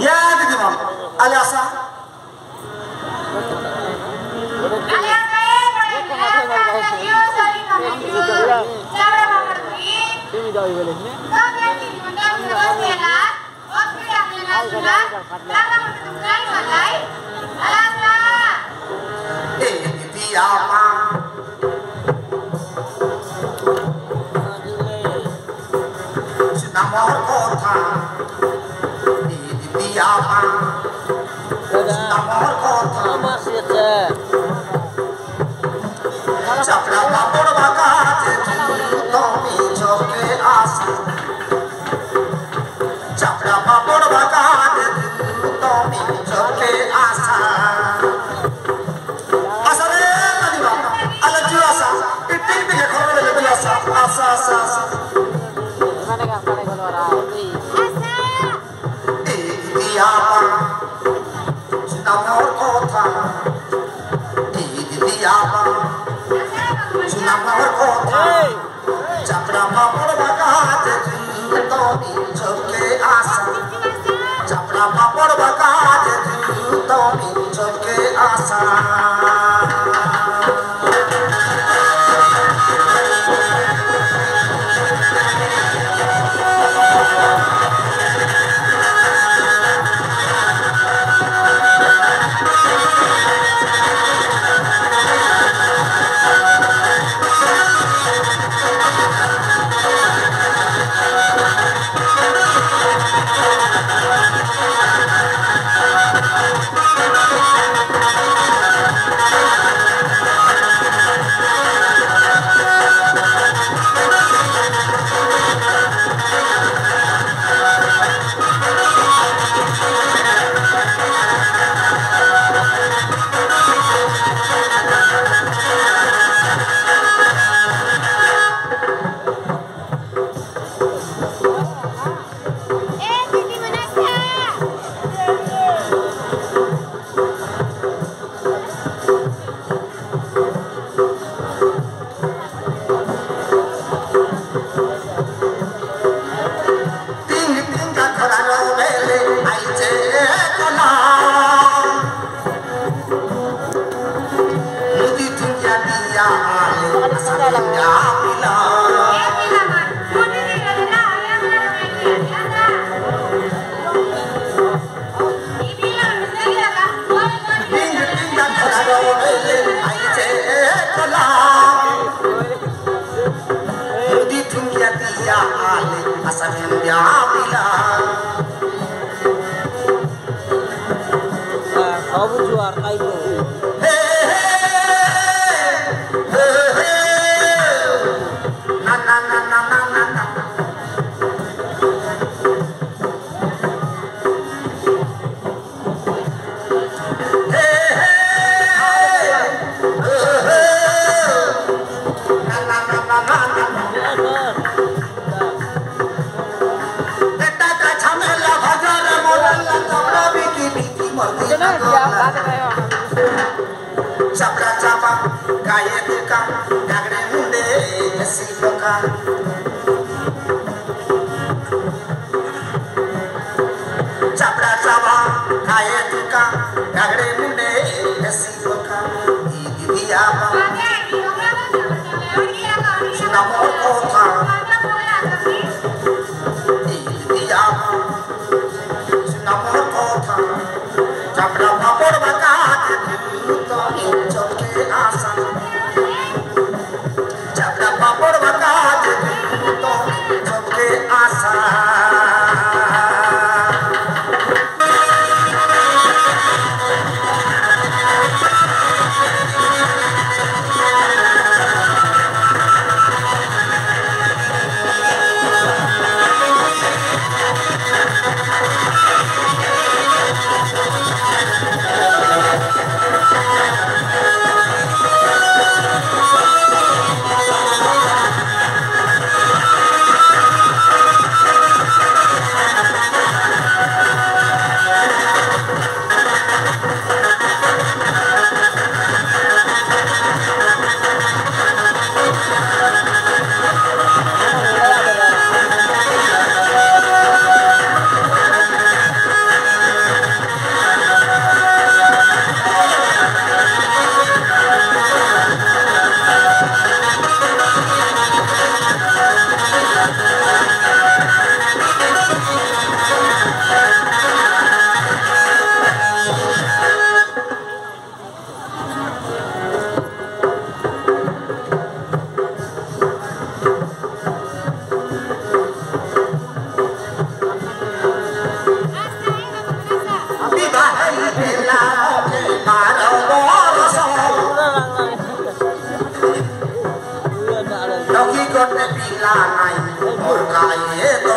Ya gitu mam. Aliasa. Namor kota, di apa? Namor kota masih ada. Chapra papor bagate tomi choke asa. Chapra papor bagate tomi choke asa. Asa le tadi ba? Ala ju asa. Itik dik khore le asa. Asa asa asa. Apa? Namor kota, di apa? Namor kota, Chapra papor bagate tomi choke asa. Chapra papor bagate tomi choke asa. Chapra chapa, kaya tuka, kagre munde, siloka. Chapra chapa, kaya tuka, kagre munde, siloka. Di apa? Namor kota. Di apa? Namor kota. Chapra papor bagate tomi choke asa. Chapra papor bagate tomi choke asa.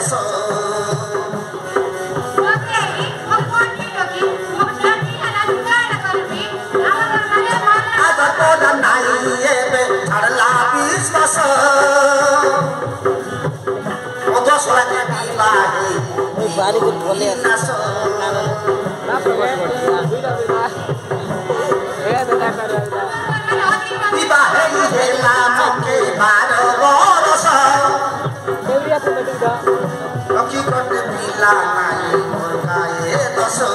दसो आधा तो नहीं ये बे छड़ला विश्वास वो तो सोने पीला है बारी को बोले नसो पीला है ये लाम के बारो बरस लकी करते पीला नहीं मुर्गा ये दसो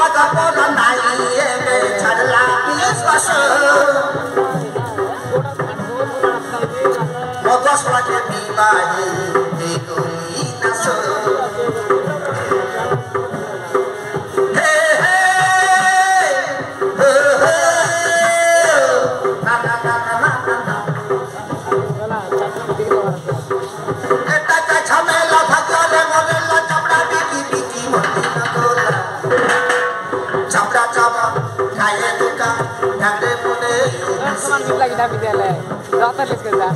आधा तो नहीं ये बे छड़ला विश्वास Motos lagi bilahi dikuli naso. Hey hey, na na na na na na. Kita cacamela bhagale modela chamra biki biki moti nagola. Chamra chama kaya tuka gande mune. Saman kita kita bidale. Rata les kerja.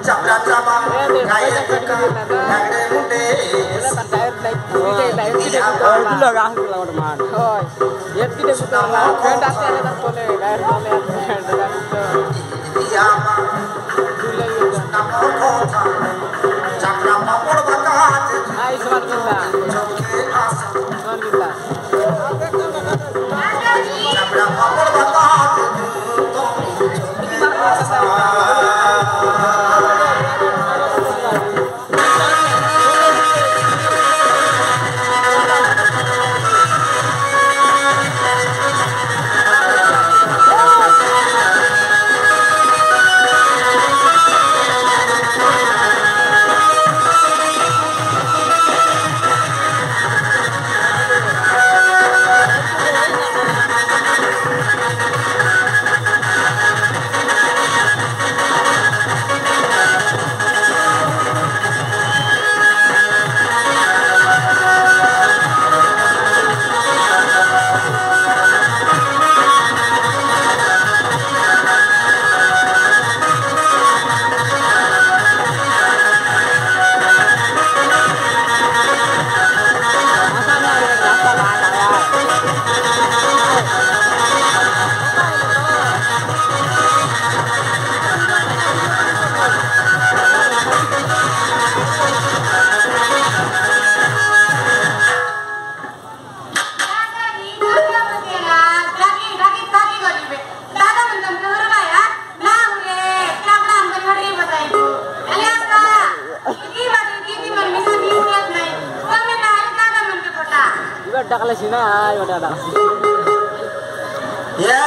Chamra chama kaya tuka gande mune. Itu loh kan kalau teman. Oh, ya tidak betul lah. Kan dasar ada tak boleh. Kan boleh. Iya ma. Nama kota. Chamra papor bakat. Hai seman kita. Joke asa. Seman kita. Chamra papor bakat. Dakle sini ayo ada. Ya.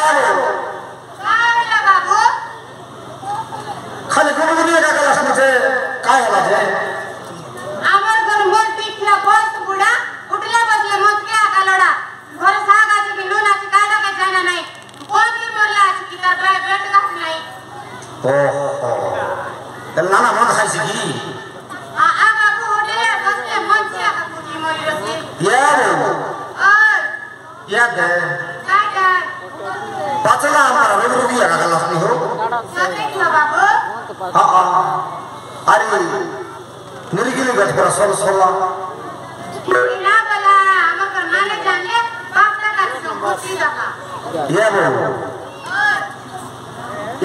Kaya babu. खाली गुरुगुरु का class में से काय होला जे আমার ঘর মোর পিঠলা বস বুড়া উঠলা বসলে মত কে আকালড়া ঘর সাগ আছে কি নুন আছে কাটা কা জানা নাই কোন কি বললা আছে কি তার প্রায় পেট গাছ নাই ओहो तेल नाना मन खाइছি কি আ বাবু হোটেলে বসলে মন চে আকা পুজি মরি রসে या ওই या दे কাটা बचला हमारा गुरुगुरु का क्लास में हो সাথে কি বাবু हां अरे निरगिरी गट पर सोल सोला না বলা আমার ঘর মানে জানলে বাপটা কাছে সম্পত্তি রাখা या वो ওই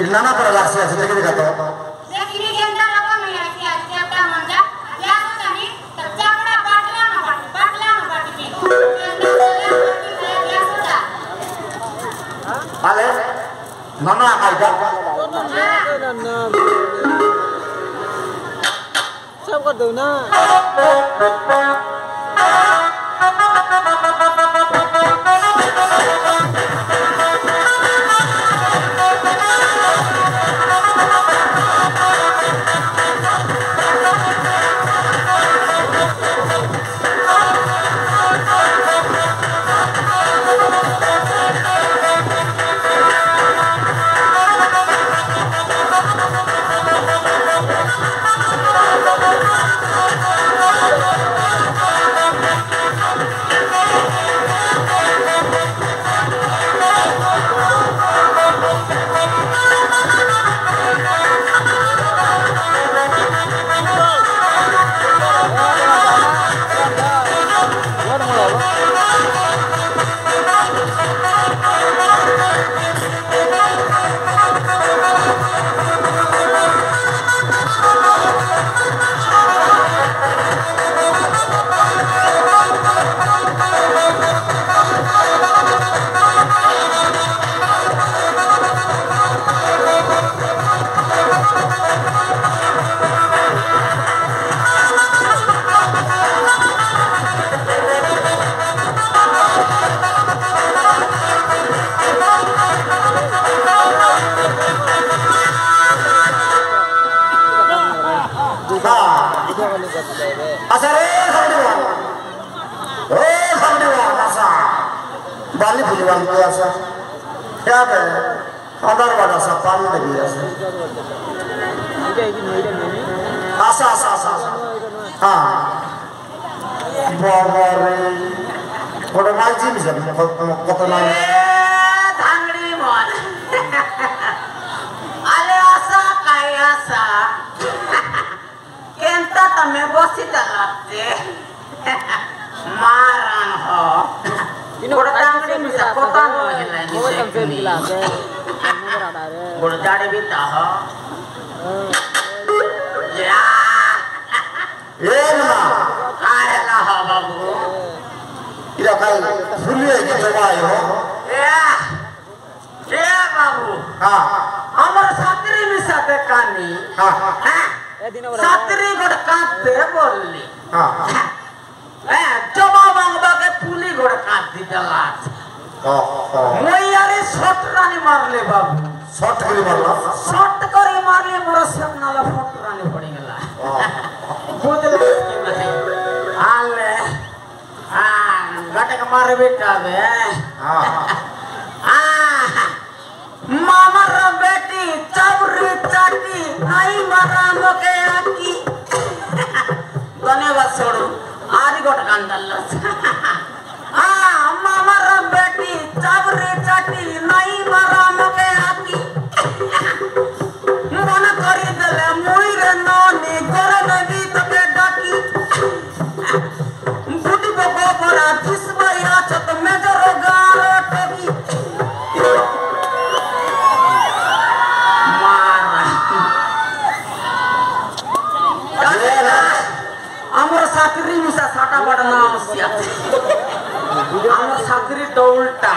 il nana पर लासी আছে দেখে দেখা তো देखिए केंद्र रकम में है कि आज आपका मंजा या तो नहीं तब चावड़ा बाटला ना बाटी भी या सोचा आले नाना आइदा सब कर दो ना Asa re Khamdiwan. Oh Khamdiwan asa. Bali Piliwan ko asa. Kya kare? Andar wada sa pan lagi asa. Asa. Ha. Bawari. Kodo malji bisa koto nang. Dhangri mon. Ale asa kai asa. Kenta tame bosi dalate. Maran ho. Kodo dhangri bisa kota no hilani sekni. Kodo jade bita ho. Ya. Elma. Kaya lah ho babu. Ira kai fuliye ke jawai ho. Ya babu. Ha. Amar satri misate kani. Ha. Satri goda kaate bolli. Ha. Jaba bangba ke puli goda kaati jalat. Oh. Moi yare shot rani marle babu. Short kari marla. Shot kari marle mora samnala shot rani padi gala. Budle ki nahi. Ale. Gata kamar beta be. Mama ra beti chabri chati ai mara moke aki. Dhanyawad sodu. Adi got kandalla. Mama ra beti chabri chati nai mara moke aki. Mana kari dele mui re noni gore nabi toke daki. Budi baba bara disbaya chat mejor garo toki. Amar satri misa sata bada naam siat. Amar satri dolta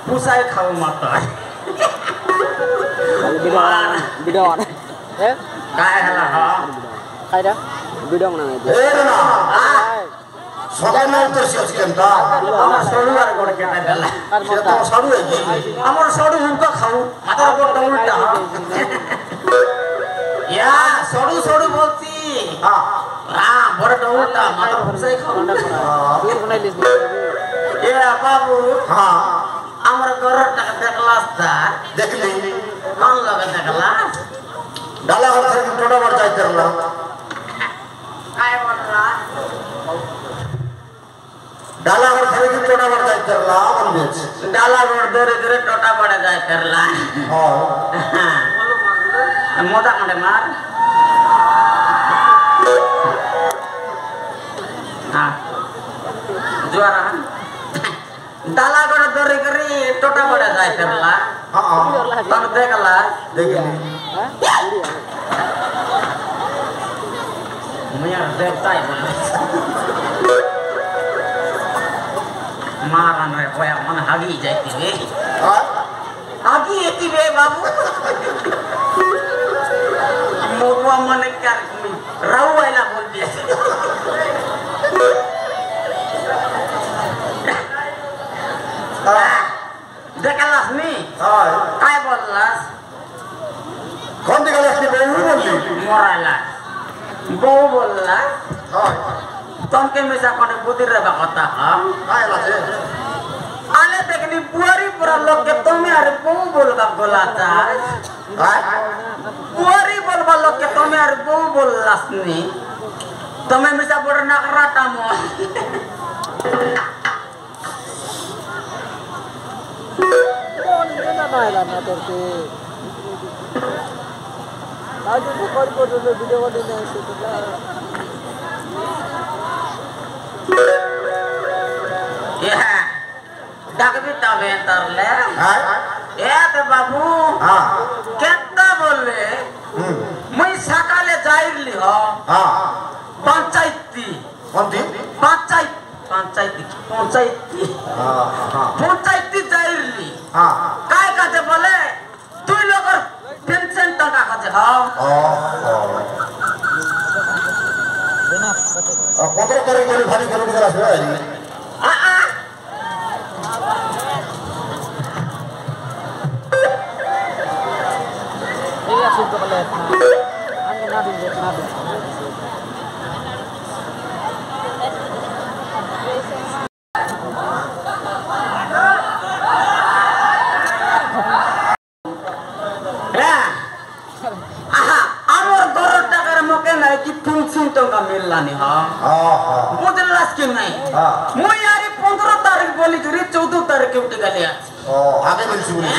pusai khau mata. Bidon. Kaya hala ha. Kaya bidon nang itu. Elma. Sokai na tersiap kenta. Amar sodu ar gor keta dala. Kita to saru hai. Amar sodu hunka khau. Matar bor dolta. Ya sodu bolti. Ha. Bor dolta matar pusai khau. Biar kena list. Ya babu. Ha. Amar gor tak kelas da. Dekli. Kan laga kelas. Dala har thari toda bar jai terla. Kaya bolra. Dala har thari toda bar jai terla amnes. डाला road दरे टोटा पड़े जाए करला Ha. मोदा कंडे मार हाँ जुआरा डाला रोड दरे करी टोटा पड़े जाए करला Ha. तब देखला Dekli. मैं देखता ही मारन रे कोया मन हागी जाती वे Ha. हागी एती वे बाबू मोवा मन कर राव वाला बोल दिया देखलास नी Ha. काय बोललास Kon dikalas ni bau bolli. मोराला बो बोलला Ha. तुमके मिसा कोने बुद्धि रे बकता हां Hai la je. आले देखनी बुआरी पूरा लोग के तुम्हें अरे बो बोलगा बोलाता Ha. बुआरी बोलबा लोग के तुम्हें अरे बो बोललास नी तुम्हें मिसा बोर नगरा टामो ना करते आज बुखार को तो वीडियो वाले नहीं सोचता ये डाक भी तबे तरले Ha. ए तो बाबू Ha. केतना बोले मैं सकाले जाइरली हो Ha. पंचायती Konti. पंचायती Ha. Ha. पंचायती जाइरली Ha. काय कहते बोले तू लोग पेंशन टका कहते हाँ Kotor kari bhari kari dikala se hai. ये सुन तो कले अंग ना दे आहा आमर घर टाका मके नहीं कि 300 टका मिललानी हां बुझलास कि नहीं मु यारी 15 तारीख बोली करी 14 तारीख के उठ गले आगे मिल सुनी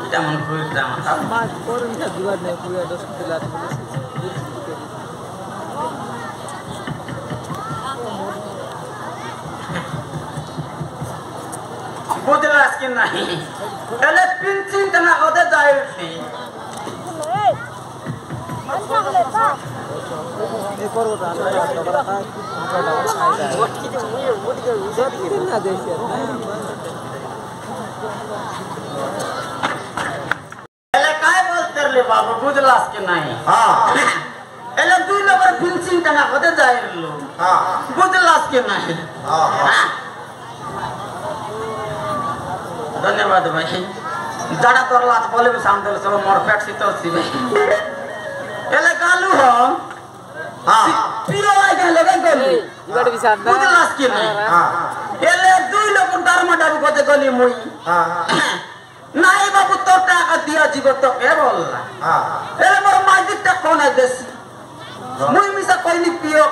এটা মন কইটা মা করুন না দিবার নাই পুরো 10 দিলা বুঝলাস কি नहीं এলে 300 টাকা ওদে যাইছি এই করব না আমরা না দেইছি এলে কাই বলতে রে বাবু বুঝলাস কি नहीं এলে দুই লোকের 300 টাকা ওদে যাইলো বুঝলাস কি नहीं धन्यवाद भाई जड़ा तोरला बोले भी सामने सब मोर पेट सीतो सीबे एले गालू हो पियो आई गले गली इबाड विचार ना बुझलास कि नहीं एले दुई लोग धर्म डाबू कोते गली मुई नहीं बाबू तो टाका दिया जीव तो के बोलला एले मोर माजिक टा कोन है देसी मुई मिसा कोई नहीं पियो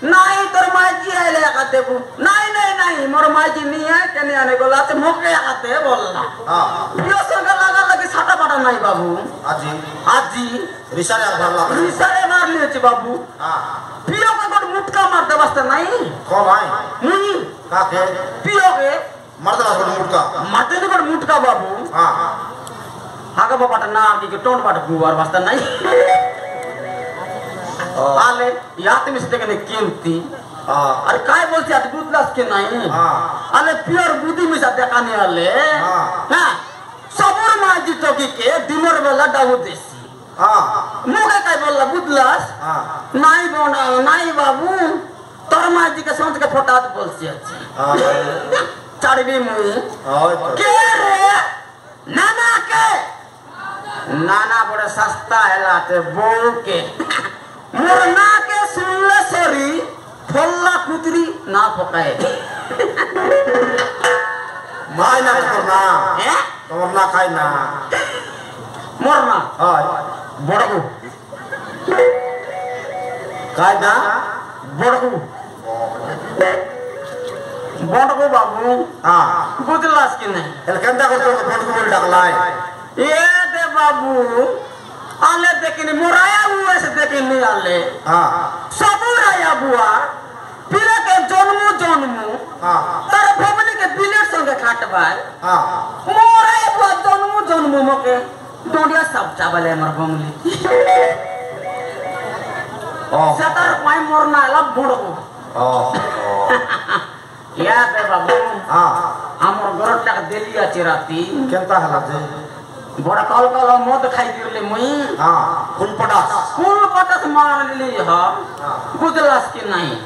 नहीं तोर माजी आइले आते बु नहीं नहीं नहीं मोर माजी नहीं है कने आने गोला ते मोके आते बोलला यो संग लगा लगे छाटा पाटा नहीं बाबू आजी आजी रिसारे भरला रिसारे मार लिए छी बाबू पियो के गोट मुटका मार दे वास्ते नहीं को भाई मुई काके पियो के मर्द ला गोट मुटका माते ने गोट मुटका बाबू हागा बाबा ना की टोन पाट गुवार वास्ते नहीं आले याते में से देखने कीमती अरे काय बोलते आज बुद्धलास के नहीं आले प्योर बुद्धि में से देखने आले हां सबुर माजी टोकी के दिनर बेला डाउ देसी मुके काय बोलला बुद्धलास नहीं बोना नहीं बाबू तोर माजी के सोच के फोटा बोलसी अछि चढ़बी मुई के रे नाना के नाना बड़े सस्ता है लाते बो के मोर ना के सुनले सरी फल्ला कुतरी ना पकाए माय ना करना तोर ना खाई ना मोर ना हाय बड़गु काय ना बड़गु बड़गु बाबू बुझलास कि नहीं एल कंदा को तो फोन को बोल डकलाय ये दे बाबू आले देखिनी मोराया हुए से देखिनी आले सबुराया बुआ पिला के जन्मू तार फैमिली के बिलेट संगे खाटबाय मोराया बुआ जन्मू मके डोडिया सब चावले हमर फैमिली सतर पाई मोरना ला बुड़गो या दे बाबू हमर गरटा देलिया चिराती केनता हला जे बड़ा कल कल मद खाई दिले मुई फुल पटास मार ली ह बुझलास कि नहीं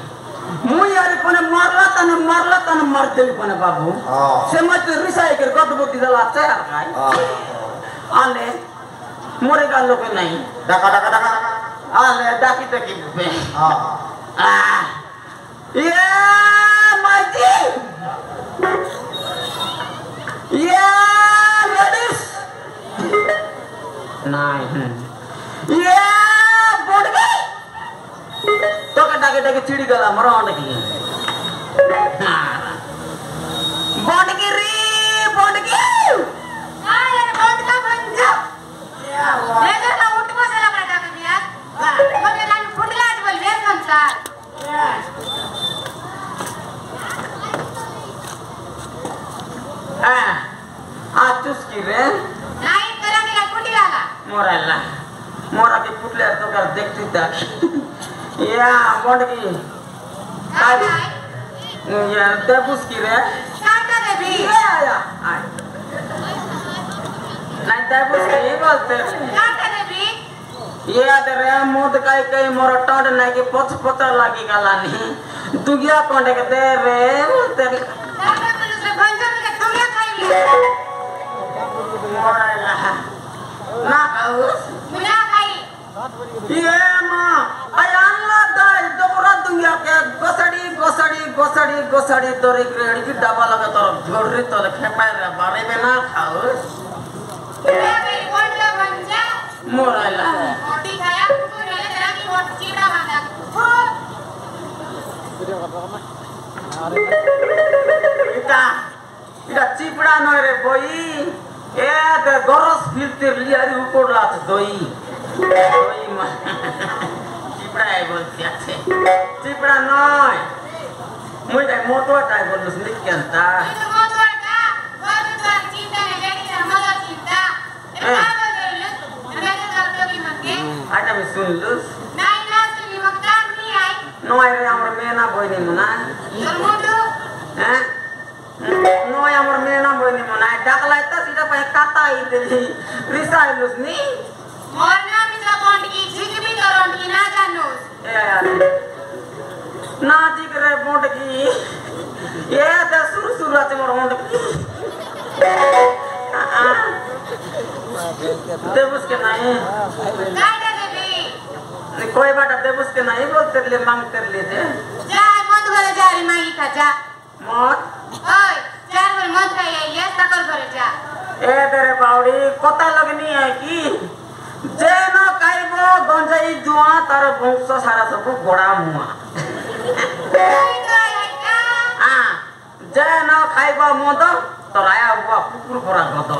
मुई यार कोने मारला तने मार देली कोने बाबू से मत रिसाई कर गद बुद्धि दला चार खाई आले मोरे का लोग नहीं डका डका डका आले डाकी तकी बे ये माजी ये लेडीज नहीं ये बोल गई तो कटा के चिड़ी गला मरो आने की बोल की री बोल की हां यार बोल का बन जा मैं तो ना उठ को चला बेटा के बिया मगर लान फुटलाट बोल वे संसार आ चुस्की रे नहीं कराने का फुटी वाला मोरला मोरा के फुटले तो कर देखती तक या बोल की काय या देबुस की रे काटा दे भी आया नहीं देबुस की बोलते काटा दे भी ये रे मोद काई काई मोर टंड नहीं के पछ पता लागी गला नहीं दुगिया कोंडे के दे रे बोलते काटा पुलिस से भंजन के दुनिया खाई ली मोरला ना कहू मुला खाई ये मां अयाला दाई दोरा दुनिया के गोसड़ी तोरी ग्रेड डब्बा लगा तोर झोड़ी तो खेपाय रे बारे में ना खाओ मैं मोरायला मोटी खाया तू रेले तेरा की मोट चिड़ा बांधा इटा चिपड़ा नय रे बई ए ते गरस फिरतिर लियारी ऊपर लात दई मा चिपड़ा है बोलती আছে चिपड़ा नय मुई ताई मोटोटाই বললস নি কেনতা itu motorka baru tuh cinta nih jadi sama motor cinta apa dulu namanya kalau di mangke আটা আমি শুনলস naik nasi di makan nih ay নয় রে আমার মেনা বইনি মনা termudu হ্যাঁ নয় আমার মেনা বইনি মনা ডাকলাই তা সিটা পাই কাটাই দেলি রিসাইলস নি morna bisa kondi jiki bi toron ki na janus ए यार ना जिक रे बोंड की ये ते सुरसुरात मोर बोंड की देवस के नहीं काय dah devi कोई बात देवस के नहीं बोलते ले मांगते ले दे jai mont gore jari magi kaja मत oi jar bar mont ka ye sakar gore ja ए तेरे बावड़ी कोता लगनी है कि जे न काइबो गंजाई दुआ तार वंश सारा सब गोड़ा मुआ itu ay ka हां जे न खाइबो मद तराया हुआ कुकुर भरा गद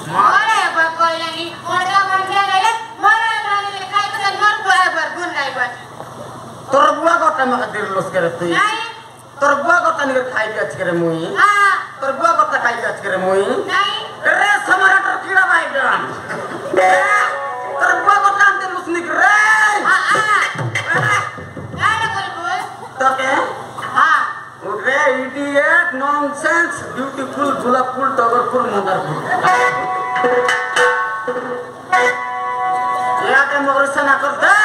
more apa kau lagi orga mangke lele more lagi kai ko mor ko bar gun kai bar तोर बुआ गोटा में दिरलस करे तू nai तोर बुआ गोटा निके खाइ बेच करे मुई ha तोर बुआ गोटा खाइ बेच करे मुई nai रे समारा तर कीड़ा भाई डन तोर बुआ गोटा अंते लुसनिक रे ha ada bol तो के ha रे इडियट नॉनसेंस ब्यूटीफुल गुलाबफुल टगरफुल मदरफुल या के मगरसा ना कर दे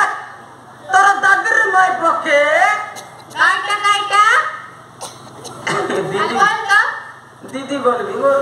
तोर दादर माय पके kaita दीदी bol ka दीदी बोल भी बोल